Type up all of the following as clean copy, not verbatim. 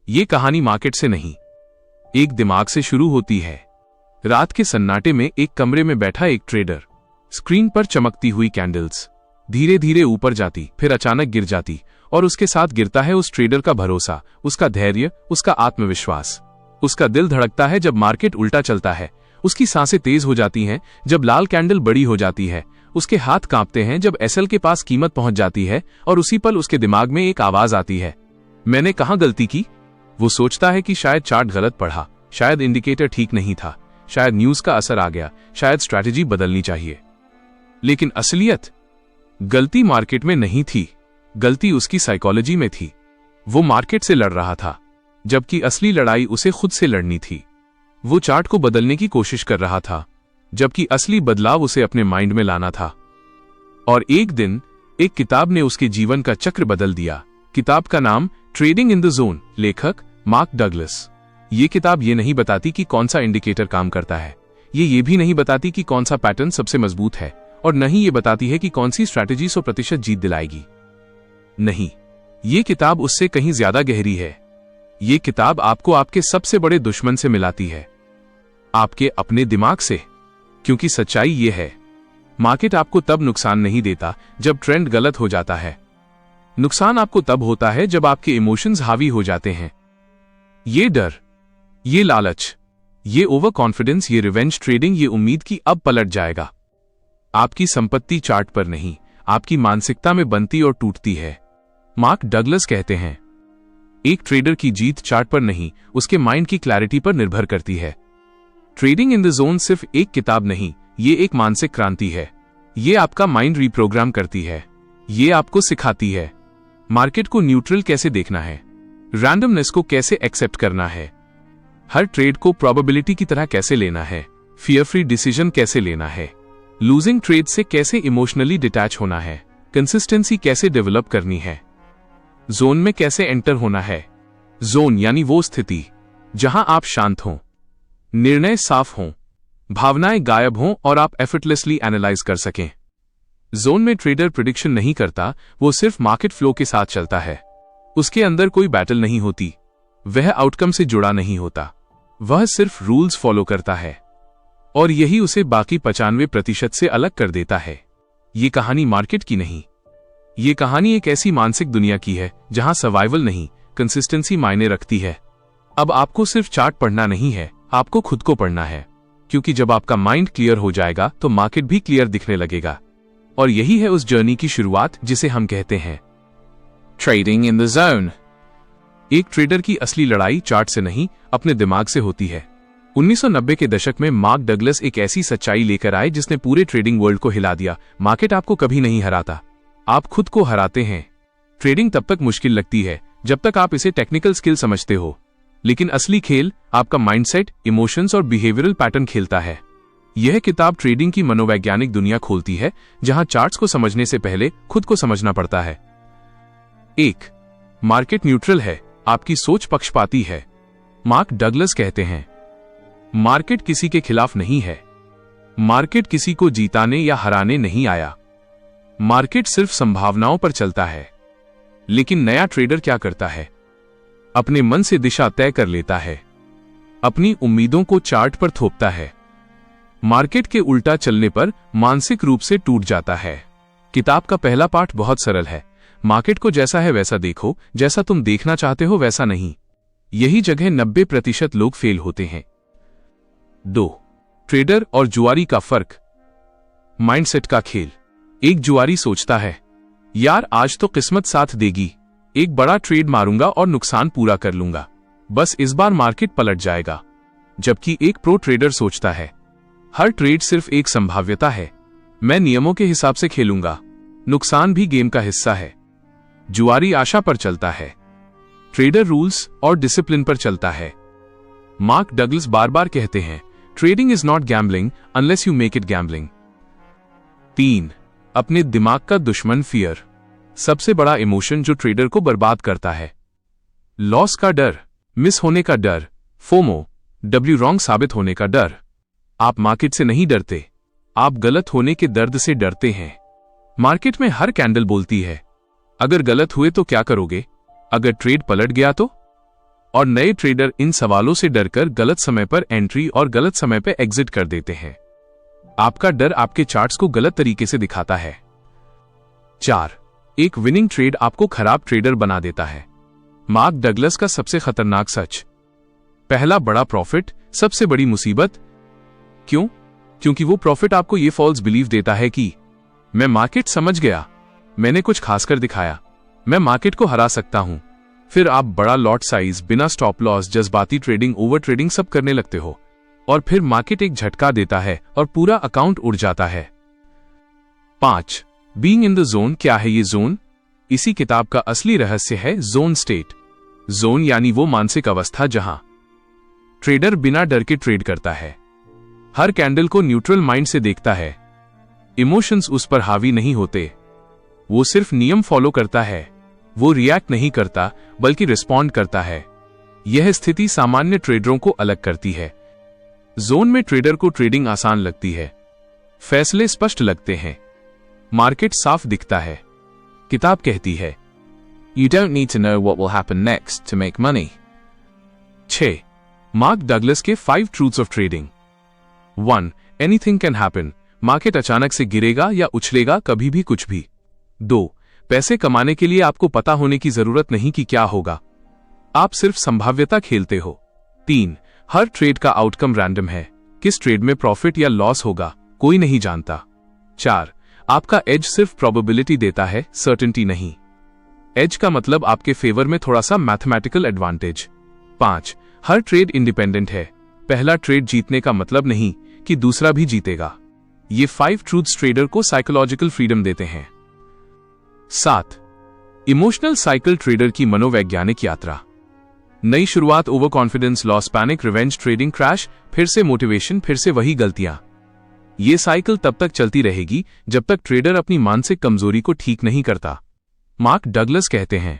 ये कहानी मार्केट से नहीं, एक दिमाग से शुरू होती है। रात के सन्नाटे में एक कमरे में बैठा एक ट्रेडर, स्क्रीन पर चमकती हुई कैंडल्स धीरे धीरे ऊपर जाती, फिर अचानक गिर जाती, और उसके साथ गिरता है उस ट्रेडर का भरोसा, उसका धैर्य, उसका आत्मविश्वास। उसका दिल धड़कता है जब मार्केट उल्टा चलता है, उसकी सांसें तेज हो जाती हैं जब लाल कैंडल बड़ी हो जाती है, उसके हाथ कांपते हैं जब एसएल के पास कीमत पहुंच जाती है, और उसी पल उसके दिमाग में एक आवाज आती है, मैंने कहां गलती की। वो सोचता है कि शायद चार्ट गलत पढ़ा, शायद इंडिकेटर ठीक नहीं था, शायद न्यूज का असर आ गया, शायद स्ट्रैटेजी बदलनी चाहिए। लेकिन असलियत, गलती मार्केट में नहीं थी, गलती उसकी साइकोलॉजी में थी। वो मार्केट से लड़ रहा था, जबकि असली लड़ाई उसे खुद से लड़नी थी। वो चार्ट को बदलने की कोशिश कर रहा था, जबकि असली बदलाव उसे अपने माइंड में लाना था। और एक दिन एक किताब ने उसके जीवन का चक्र बदल दिया। किताब का नाम ट्रेडिंग इन द जोन, लेखक मार्क डगलस। ये किताब ये नहीं बताती कि कौन सा इंडिकेटर काम करता है, ये भी नहीं बताती कि कौन सा पैटर्न सबसे मजबूत है, और न ही ये बताती है कि कौन सी स्ट्रैटेजी 100% जीत दिलाएगी। नहीं, ये किताब उससे कहीं ज्यादा गहरी है। ये किताब आपको आपके सबसे बड़े दुश्मन से मिलाती है, आपके अपने दिमाग से। क्योंकि सच्चाई ये है, मार्केट आपको तब नुकसान नहीं देता जब ट्रेंड गलत हो जाता है। नुकसान आपको तब होता है जब आपके इमोशंस हावी हो जाते हैं। ये डर, ये लालच, ये ओवर कॉन्फिडेंस, ये रिवेंज ट्रेडिंग, ये उम्मीद कि अब पलट जाएगा। आपकी संपत्ति चार्ट पर नहीं, आपकी मानसिकता में बनती और टूटती है। मार्क डगलस कहते हैं, एक ट्रेडर की जीत चार्ट पर नहीं, उसके माइंड की क्लैरिटी पर निर्भर करती है। ट्रेडिंग इन द जोन सिर्फ एक किताब नहीं, ये एक मानसिक क्रांति है। ये आपका माइंड रिप्रोग्राम करती है। ये आपको सिखाती है मार्केट को न्यूट्रल कैसे देखना है, रैंडमनेस को कैसे एक्सेप्ट करना है, हर ट्रेड को प्रोबेबिलिटी की तरह कैसे लेना है, फियर फ्री डिसीजन कैसे लेना है, लूजिंग ट्रेड से कैसे इमोशनली डिटैच होना है, कंसिस्टेंसी कैसे डेवलप करनी है, जोन में कैसे एंटर होना है। जोन यानी वो स्थिति जहां आप शांत हों, निर्णय साफ हों, भावनाएं गायब हों और आप एफर्टलेसली एनालाइज कर सकें। जोन में ट्रेडर प्रिडिक्शन नहीं करता, वो सिर्फ मार्केट फ्लो के साथ चलता है। उसके अंदर कोई बैटल नहीं होती, वह आउटकम से जुड़ा नहीं होता, वह सिर्फ रूल्स फॉलो करता है। और यही उसे बाकी 95% से अलग कर देता है। ये कहानी मार्केट की नहीं, ये कहानी एक ऐसी मानसिक दुनिया की है जहां सर्वाइवल नहीं, कंसिस्टेंसी मायने रखती है। अब आपको सिर्फ चार्ट पढ़ना नहीं है, आपको खुद को पढ़ना है। क्योंकि जब आपका माइंड क्लियर हो जाएगा तो मार्केट भी क्लियर दिखने लगेगा। और यही है उस जर्नी की शुरुआत जिसे हम कहते हैं ट्रेडिंग इन द जोन। एक ट्रेडर की असली लड़ाई चार्ट से नहीं, अपने दिमाग से होती है। 1990 के दशक में मार्क डगलस एक ऐसी सच्चाई लेकर आए जिसने पूरे ट्रेडिंग वर्ल्ड को हिला दिया। मार्केट आपको कभी नहीं हराता, आप खुद को हराते हैं। ट्रेडिंग तब तक मुश्किल लगती है जब तक आप इसे टेक्निकल स्किल समझते हो, लेकिन असली खेल आपका माइंडसेट, इमोशंस और बिहेवियरल पैटर्न खेलता है। यह किताब ट्रेडिंग की मनोवैज्ञानिक दुनिया खोलती है, जहां चार्ट्स को समझने से पहले खुद को समझना पड़ता है। 1. मार्केट न्यूट्रल है, आपकी सोच पक्षपाती है। मार्क डगलस कहते हैं, मार्केट किसी के खिलाफ नहीं है, मार्केट किसी को जीताने या हराने नहीं आया, मार्केट सिर्फ संभावनाओं पर चलता है। लेकिन नया ट्रेडर क्या करता है? अपने मन से दिशा तय कर लेता है, अपनी उम्मीदों को चार्ट पर थोपता है। मार्केट के उल्टा चलने पर मानसिक रूप से टूट जाता है। किताब का पहला पाठ बहुत सरल है, मार्केट को जैसा है वैसा देखो, जैसा तुम देखना चाहते हो वैसा नहीं। यही जगह 90% लोग फेल होते हैं। 2. ट्रेडर और जुआरी का फर्क, माइंडसेट का खेल। एक जुआरी सोचता है, यार आज तो किस्मत साथ देगी, एक बड़ा ट्रेड मारूंगा और नुकसान पूरा कर लूंगा, बस इस बार मार्केट पलट जाएगा। जबकि एक प्रो ट्रेडर सोचता है, हर ट्रेड सिर्फ एक संभाव्यता है, मैं नियमों के हिसाब से खेलूंगा, नुकसान भी गेम का हिस्सा है। जुआरी आशा पर चलता है, ट्रेडर रूल्स और डिसिप्लिन पर चलता है। मार्क डगलस बार बार कहते हैं, trading is not gambling unless you make it gambling. 3. अपने दिमाग का दुश्मन फियर, सबसे बड़ा इमोशन जो ट्रेडर को बर्बाद करता है। लॉस का डर, मिस होने का डर, फोमो, रॉन्ग साबित होने का डर। आप मार्केट से नहीं डरते, आप गलत होने के दर्द से डरते हैं। मार्केट में हर कैंडल बोलती है, अगर गलत हुए तो क्या करोगे, अगर ट्रेड पलट गया तो। और नए ट्रेडर इन सवालों से डरकर गलत समय पर एंट्री और गलत समय पर एग्जिट कर देते हैं। आपका डर आपके चार्ट्स को गलत तरीके से दिखाता है। 4. एक विनिंग ट्रेड आपको खराब ट्रेडर बना देता है। मार्क डगलस का सबसे खतरनाक सच। पहला बड़ा प्रॉफिट, सबसे बड़ी मुसीबत। क्यों? क्योंकि वो प्रॉफिट आपको ये फॉल्स बिलीव देता है कि मैं मार्केट समझ गया, मैंने कुछ खास कर दिखाया, मैं मार्केट को हरा सकता हूं। फिर आप बड़ा लॉट साइज, बिना स्टॉप लॉस, जज्बाती ट्रेडिंग, ओवर ट्रेडिंग सब करने लगते हो और फिर मार्केट एक झटका देता है और पूरा अकाउंट उड़ जाता है। 5. Being in the zone. क्या है ये जोन? इसी किताब का असली रहस्य है जोन स्टेट। जोन यानी वो मानसिक अवस्था जहां ट्रेडर बिना डर के ट्रेड करता है, हर कैंडल को न्यूट्रल माइंड से देखता है, इमोशंस उस पर हावी नहीं होते, वो सिर्फ नियम फॉलो करता है, वो रिएक्ट नहीं करता बल्कि रिस्पॉन्ड करता है। यह स्थिति सामान्य ट्रेडरों को अलग करती है। जोन में ट्रेडर को ट्रेडिंग आसान लगती है, फैसले स्पष्ट लगते हैं, मार्केट साफ दिखता है। किताब कहती है, You don't need to know what will happen next to make money. 6. Mark Douglas के 5 truths of trading. 1. Anything can happen. Market अचानक से गिरेगा या उछलेगा, कभी भी कुछ भी। 2. पैसे कमाने के लिए आपको पता होने की जरूरत नहीं कि क्या होगा, आप सिर्फ संभाव्यता खेलते हो। 3. हर ट्रेड का आउटकम रैंडम है, किस ट्रेड में प्रॉफिट या लॉस होगा कोई नहीं जानता। 4. आपका एज सिर्फ प्रोबेबिलिटी देता है, सर्टेनिटी नहीं। एज का मतलब आपके फेवर में थोड़ा सा मैथमेटिकल एडवांटेज। 5. हर ट्रेड इंडिपेंडेंट है, पहला ट्रेड जीतने का मतलब नहीं कि दूसरा भी जीतेगा। ये 5 ट्रूथ्स ट्रेडर को साइकोलॉजिकल फ्रीडम देते हैं। 7. इमोशनल साइकिल ट्रेडर की मनोवैज्ञानिक यात्रा। नई शुरुआत, over confidence, loss, panic, revenge, trading crash, फिर से मोटिवेशन, फिर से वही गलतियां। ये साइकिल तब तक चलती रहेगी जब तक ट्रेडर अपनी मानसिक कमजोरी को ठीक नहीं करता। मार्क डगलस कहते हैं,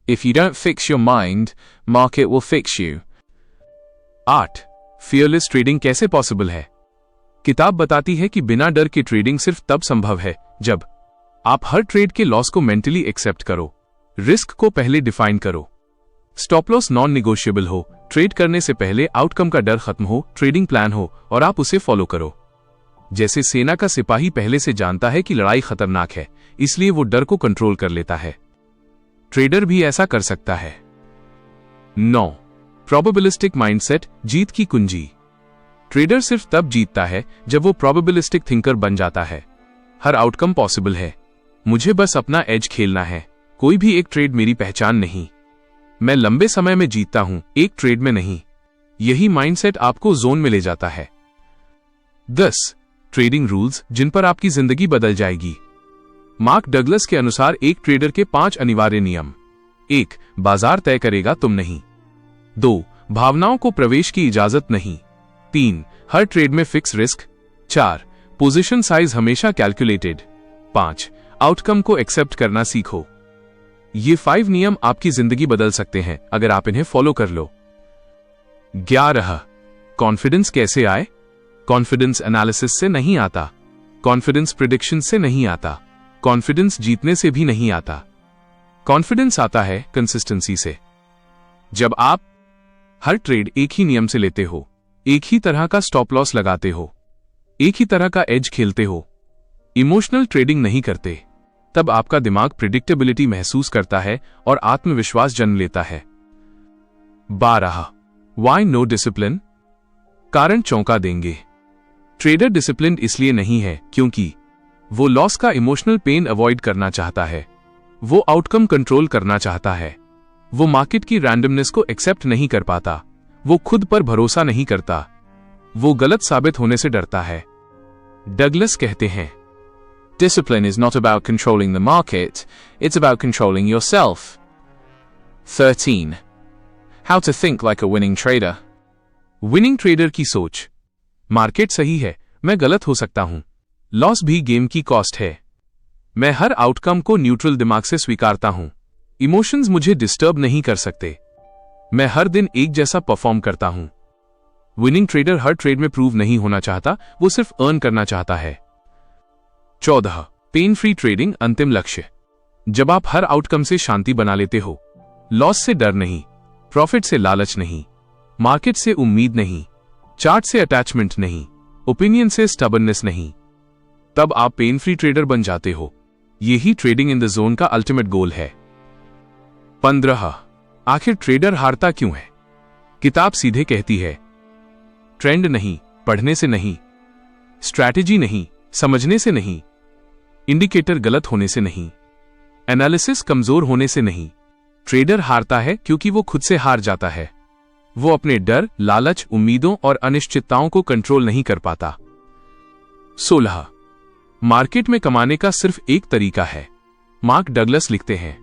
If you don't fix your mind, market will fix you. 8. Fearless trading कैसे पॉसिबल है? किताब बताती है कि बिना डर के ट्रेडिंग सिर्फ तब संभव है जब आप हर ट्रेड के लॉस को मेंटली एक्सेप्ट करो, रिस्क को पहले डिफाइन करो, स्टॉप लॉस नॉन निगोशिएबल हो, ट्रेड करने से पहले आउटकम का डर खत्म हो, ट्रेडिंग प्लान हो और आप उसे फॉलो करो। जैसे सेना का सिपाही पहले से जानता है कि लड़ाई खतरनाक है, इसलिए वो डर को कंट्रोल कर लेता है। ट्रेडर भी ऐसा कर सकता है। 9. प्रोबेबिलिस्टिक माइंडसेट, जीत की कुंजी। ट्रेडर सिर्फ तब जीतता है जब वो प्रोबेबिलिस्टिक थिंकर बन जाता है। हर आउटकम पॉसिबल है, मुझे बस अपना एज खेलना है, कोई भी एक ट्रेड मेरी पहचान नहीं, मैं लंबे समय में जीतता हूं, एक ट्रेड में नहीं। यही माइंडसेट आपको जोन में ले जाता है। 10. ट्रेडिंग रूल्स जिन पर आपकी जिंदगी बदल जाएगी। मार्क डगलस के अनुसार एक ट्रेडर के 5 अनिवार्य नियम। 1. बाजार तय करेगा, तुम नहीं। 2. भावनाओं को प्रवेश की इजाजत नहीं। 3. हर ट्रेड में फिक्स रिस्क। 4. पोजीशन साइज हमेशा कैलकुलेटेड। 5. आउटकम को एक्सेप्ट करना सीखो। ये 5 नियम आपकी जिंदगी बदल सकते हैं अगर आप इन्हें फॉलो कर लो। 11. कॉन्फिडेंस कैसे आए? कॉन्फिडेंस एनालिसिस से नहीं आता, कॉन्फिडेंस प्रिडिक्शन से नहीं आता, कॉन्फिडेंस जीतने से भी नहीं आता। कॉन्फिडेंस आता है कंसिस्टेंसी से। जब आप हर ट्रेड एक ही नियम से लेते हो, एक ही तरह का स्टॉप लॉस लगाते हो, एक ही तरह का एज खेलते हो, इमोशनल ट्रेडिंग नहीं करते, तब आपका दिमाग प्रिडिक्टेबिलिटी महसूस करता है और आत्मविश्वास जन्म लेता है। 12. Why no discipline? कारण चौंका देंगे। ट्रेडर डिसिप्लिन इसलिए नहीं है क्योंकि वो लॉस का इमोशनल पेन अवॉइड करना चाहता है, वो आउटकम कंट्रोल करना चाहता है, वो मार्केट की रैंडमनेस को एक्सेप्ट नहीं कर पाता, वो खुद पर भरोसा नहीं करता, वो गलत साबित होने से डरता है। डगलस कहते हैं, Discipline is not about controlling the market, it's about controlling yourself. 13. How to think like a winning trader. Winning trader की सोच। मार्केट सही है, मैं गलत हो सकता हूं, लॉस भी गेम की कॉस्ट है, मैं हर आउटकम को न्यूट्रल दिमाग से स्वीकारता हूं, इमोशंस मुझे डिस्टर्ब नहीं कर सकते, मैं हर दिन एक जैसा परफॉर्म करता हूं। विनिंग ट्रेडर हर ट्रेड में प्रूव नहीं होना चाहता, वो सिर्फ अर्न करना चाहता है। 14. पेन फ्री ट्रेडिंग, अंतिम लक्ष्य। जब आप हर आउटकम से शांति बना लेते हो, लॉस से डर नहीं, प्रॉफिट से लालच नहीं, मार्केट से उम्मीद नहीं, चार्ट से अटैचमेंट नहीं, ओपिनियन से स्टबर्ननेस नहीं। तब आप पेन फ्री ट्रेडर बन जाते हो। यही ट्रेडिंग इन द जोन का अल्टीमेट गोल है। 15 आखिर ट्रेडर हारता क्यों है? किताब सीधे कहती है, ट्रेंड नहीं, पढ़ने से नहीं, स्ट्रैटेजी नहीं, समझने से नहीं, इंडिकेटर गलत होने से नहीं, एनालिसिस कमजोर होने से नहीं। ट्रेडर हारता है क्योंकि वो खुद से हार जाता है। वो अपने डर, लालच, उम्मीदों और अनिश्चितताओं को कंट्रोल नहीं कर पाता। 16 मार्केट में कमाने का सिर्फ एक तरीका है। मार्क डगलस लिखते हैं,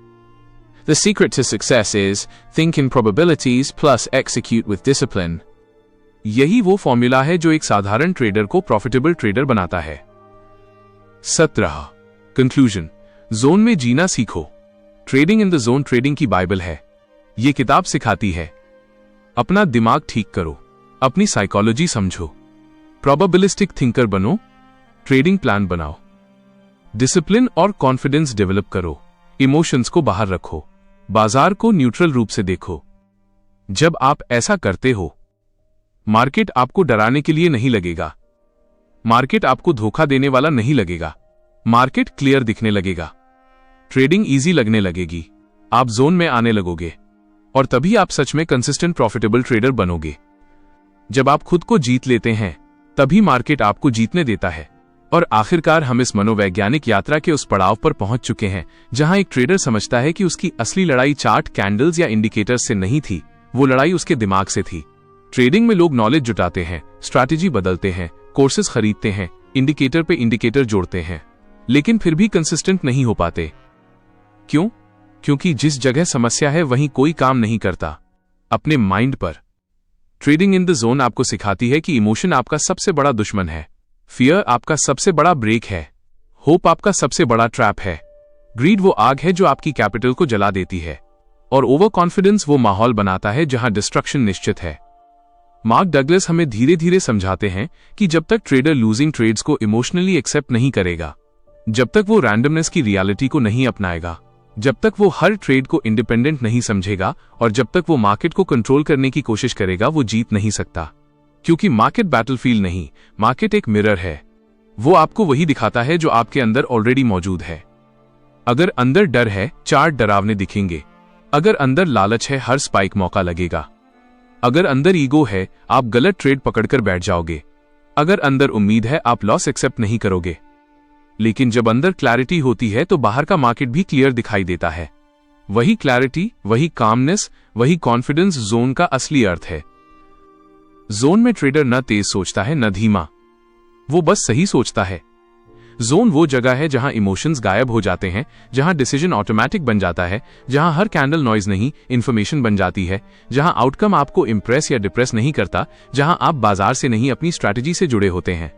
The secret to success is think in probabilities plus execute with discipline. यही वो फॉर्मूला है जो एक साधारण ट्रेडर को प्रॉफिटेबल ट्रेडर बनाता है। 17 कंक्लूजन, जोन में जीना सीखो। Trading in the zone trading की बाइबल है। ये किताब सिखाती है, अपना दिमाग ठीक करो, अपनी साइकोलॉजी समझो, प्रोबेबिलिस्टिक थिंकर बनो, ट्रेडिंग प्लान बनाओ, डिसिप्लिन और कॉन्फिडेंस डेवलप करो, इमोशंस को बाहर रखो, बाजार को न्यूट्रल रूप से देखो। जब आप ऐसा करते हो, मार्केट आपको डराने के लिए नहीं लगेगा, मार्केट आपको धोखा देने वाला नहीं लगेगा, मार्केट क्लियर दिखने लगेगा, ट्रेडिंग इजी लगने लगेगी, आप जोन में आने लगोगे और तभी आप सच में कंसिस्टेंट प्रॉफिटेबल ट्रेडर बनोगे। जब आप खुद को जीत लेते हैं, तभी मार्केट आपको जीतने देता है। और आखिरकार हम इस मनोवैज्ञानिक यात्रा के उस पड़ाव पर पहुंच चुके हैं जहां एक ट्रेडर समझता है कि उसकी असली लड़ाई चार्ट, कैंडल्स या इंडिकेटर्स से नहीं थी, वो लड़ाई उसके दिमाग से थी। ट्रेडिंग में लोग नॉलेज जुटाते हैं, स्ट्रैटेजी बदलते हैं, कोर्सेज खरीदते हैं, इंडिकेटर पे इंडिकेटर जोड़ते हैं, लेकिन फिर भी कंसिस्टेंट नहीं हो पाते। क्यों? क्योंकि जिस जगह समस्या है वहीं कोई काम नहीं करता, अपने माइंड पर। ट्रेडिंग इन द जोन आपको सिखाती है कि इमोशन आपका सबसे बड़ा दुश्मन है, फियर आपका सबसे बड़ा ब्रेक है, होप आपका सबसे बड़ा ट्रैप है, ग्रीड वो आग है जो आपकी कैपिटल को जला देती है, और ओवर कॉन्फिडेंस वो माहौल बनाता है जहां डिस्ट्रक्शन निश्चित है। मार्क डगलस हमें धीरे धीरे समझाते हैं कि जब तक ट्रेडर लूजिंग ट्रेड्स को इमोशनली एक्सेप्ट नहीं करेगा, जब तक वो रैंडमनेस की रियलिटी को नहीं अपनाएगा, जब तक वो हर ट्रेड को इंडिपेंडेंट नहीं समझेगा और जब तक वो मार्केट को कंट्रोल करने की कोशिश करेगा, वो जीत नहीं सकता। क्योंकि मार्केट बैटलफील्ड नहीं, मार्केट एक मिरर है। वो आपको वही दिखाता है जो आपके अंदर ऑलरेडी मौजूद है। अगर अंदर डर है, चार्ट डरावने दिखेंगे। अगर अंदर लालच है, हर स्पाइक मौका लगेगा। अगर अंदर ईगो है, आप गलत ट्रेड पकड़कर बैठ जाओगे। अगर अंदर उम्मीद है, आप लॉस एक्सेप्ट नहीं करोगे। लेकिन जब अंदर क्लैरिटी होती है तो बाहर का मार्केट भी क्लियर दिखाई देता है। वही क्लैरिटी, वही कामनेस, वही कॉन्फिडेंस जोन का असली अर्थ है। जोन में ट्रेडर न तेज सोचता है न धीमा, वो बस सही सोचता है। जोन वो जगह है जहां इमोशंस गायब हो जाते हैं, जहां डिसीजन ऑटोमेटिक बन जाता है, जहां हर कैंडल नॉइज नहीं इंफॉर्मेशन बन जाती है, जहां आउटकम आपको इंप्रेस या डिप्रेस नहीं करता, जहां आप बाजार से नहीं अपनी स्ट्रैटेजी से जुड़े होते हैं।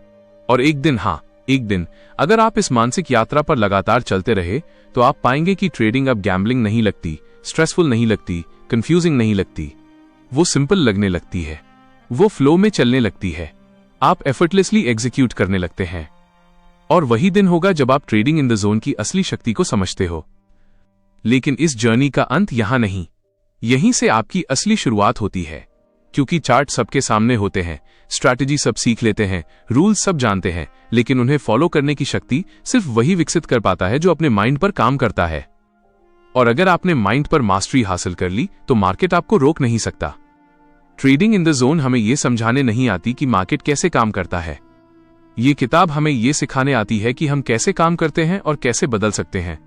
और एक दिन, हाँ एक दिन, अगर आप इस मानसिक यात्रा पर लगातार चलते रहे तो आप पाएंगे कि ट्रेडिंग अब गैम्बलिंग नहीं लगती, स्ट्रेसफुल नहीं लगती, कंफ्यूजिंग नहीं लगती। वो सिंपल लगने लगती है, वो फ्लो में चलने लगती है, आप एफर्टलेसली एग्जीक्यूट करने लगते हैं। और वही दिन होगा जब आप ट्रेडिंग इन द जोन की असली शक्ति को समझते हो। लेकिन इस जर्नी का अंत यहां नहीं, यहीं से आपकी असली शुरुआत होती है। क्योंकि चार्ट सबके सामने होते हैं, स्ट्रैटेजी सब सीख लेते हैं, रूल्स सब जानते हैं, लेकिन उन्हें फॉलो करने की शक्ति सिर्फ वही विकसित कर पाता है जो अपने माइंड पर काम करता है। और अगर आपने माइंड पर मास्टरी हासिल कर ली तो मार्केट आपको रोक नहीं सकता। ट्रेडिंग इन द जोन हमें यह समझाने नहीं आती कि मार्केट कैसे काम करता है। ये किताब हमें यह सिखाने आती है कि हम कैसे काम करते हैं और कैसे बदल सकते हैं।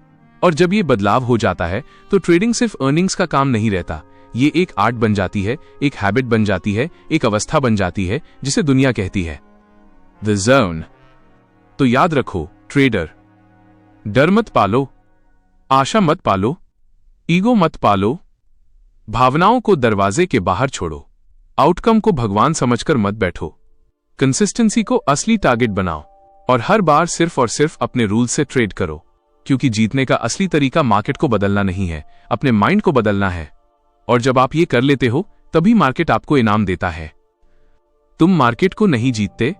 और जब ये बदलाव हो जाता है तो ट्रेडिंग सिर्फ अर्निंग्स का काम नहीं रहता, ये एक आर्ट बन जाती है, एक हैबिट बन जाती है, एक अवस्था बन जाती है जिसे दुनिया कहती है द जोन। तो याद रखो ट्रेडर, डर मत पालो, आशा मत पालो, ईगो मत पालो, भावनाओं को दरवाजे के बाहर छोड़ो, आउटकम को भगवान समझकर मत बैठो, कंसिस्टेंसी को असली टारगेट बनाओ और हर बार सिर्फ और सिर्फ अपने रूल से ट्रेड करो। क्योंकि जीतने का असली तरीका मार्केट को बदलना नहीं है, अपने माइंड को बदलना है। और जब आप ये कर लेते हो तभी मार्केट आपको इनाम देता है। तुम मार्केट को नहीं जीतते,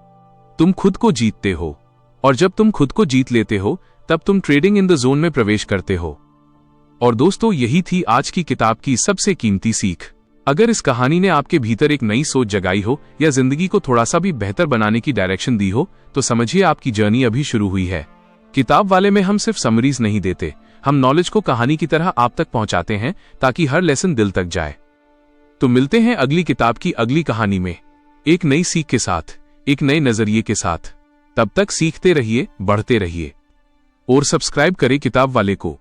तुम खुद को जीतते हो। और जब तुम खुद को जीत लेते हो तब तुम ट्रेडिंग इन द जोन में प्रवेश करते हो। और दोस्तों, यही थी आज की किताब की सबसे कीमती सीख। अगर इस कहानी ने आपके भीतर एक नई सोच जगाई हो या जिंदगी को थोड़ा सा भी बेहतर बनाने की डायरेक्शन दी हो, तो समझिए आपकी जर्नी अभी शुरू हुई है। किताब वाले में हम सिर्फ समरीज नहीं देते, हम नॉलेज को कहानी की तरह आप तक पहुंचाते हैं ताकि हर लेसन दिल तक जाए। तो मिलते हैं अगली किताब की अगली कहानी में, एक नई सीख के साथ, एक नए नजरिए के साथ। तब तक सीखते रहिए, बढ़ते रहिए और सब्सक्राइब करें किताब वाले को।